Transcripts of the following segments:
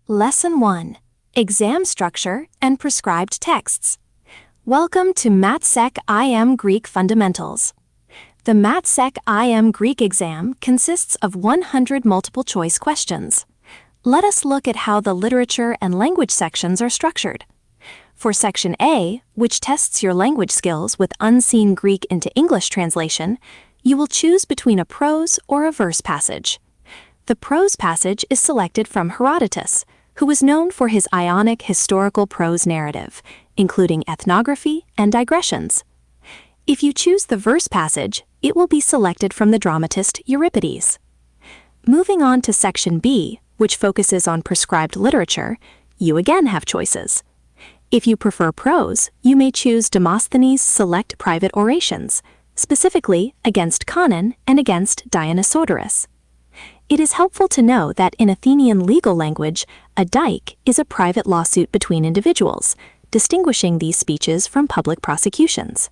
Lesson 1. Exam Structure and Prescribed Texts. Welcome to MATSEC IM Greek Fundamentals. The MATSEC IM Greek exam consists of 100 multiple-choice questions. Let us look at how the literature and language sections are structured. For Section A, which tests your language skills with unseen Greek into English translation, you will choose between a prose or a verse passage. The prose passage is selected from Herodotus, who was known for his Ionic historical prose narrative, including ethnography and digressions. If you choose the verse passage, it will be selected from the dramatist Euripides. Moving on to Section B, which focuses on prescribed literature, you again have choices. If you prefer prose, you may choose Demosthenes' select private orations, specifically against Conon and against Dionysodorus. It is helpful to know that in Athenian legal language, a dike is a private lawsuit between individuals, distinguishing these speeches from public prosecutions.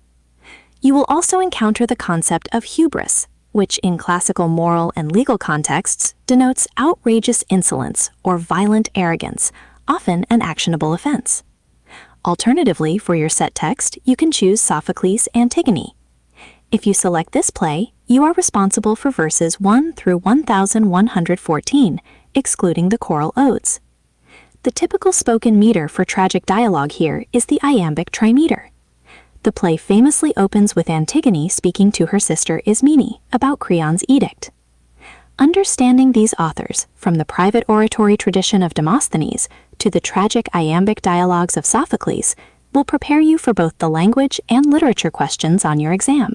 You will also encounter the concept of hubris, which in classical moral and legal contexts denotes outrageous insolence or violent arrogance, often an actionable offense. Alternatively, for your set text, you can choose Sophocles' Antigone. If you select this play, you are responsible for verses 1 through 1114, excluding the choral odes. The typical spoken meter for tragic dialogue here is the iambic trimeter. The play famously opens with Antigone speaking to her sister Ismene about Creon's edict. Understanding these authors, from the private oratory tradition of Demosthenes to the tragic iambic dialogues of Sophocles, will prepare you for both the language and literature questions on your exam.